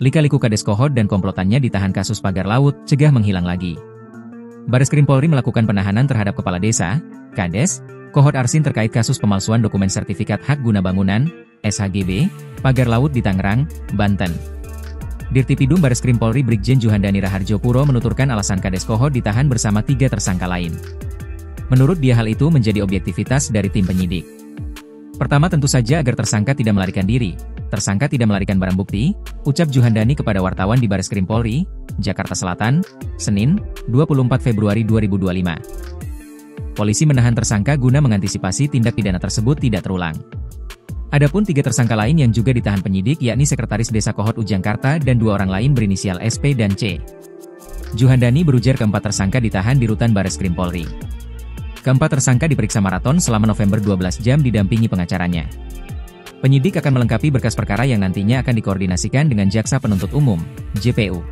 Lika-liku Kades Kohot dan komplotannya ditahan kasus pagar laut, cegah menghilang lagi. Bareskrim Polri melakukan penahanan terhadap Kepala Desa, Kades, Kohot Arsin terkait kasus pemalsuan dokumen sertifikat hak guna bangunan, SHGB, pagar laut di Tangerang, Banten. Dirtipidum Bareskrim Polri Brigjen Juhandani Raharjo Puro menuturkan alasan Kades Kohot ditahan bersama 3 tersangka lain. Menurut dia hal itu menjadi objektivitas dari tim penyidik. Pertama tentu saja agar tersangka tidak melarikan diri. Tersangka tidak melarikan barang bukti, ucap Juhandani kepada wartawan di Bareskrim Polri, Jakarta Selatan, Senin, 24 Februari 2025. Polisi menahan tersangka guna mengantisipasi tindak pidana tersebut tidak terulang. Adapun 3 tersangka lain yang juga ditahan penyidik yakni Sekretaris Desa Kohot Ujangkarta dan 2 orang lain berinisial SP dan C. Juhandani berujar keempat tersangka ditahan di rutan Bareskrim Polri. Keempat tersangka diperiksa maraton selama November 12 jam didampingi pengacaranya. Penyidik akan melengkapi berkas perkara yang nantinya akan dikoordinasikan dengan Jaksa Penuntut Umum, JPU.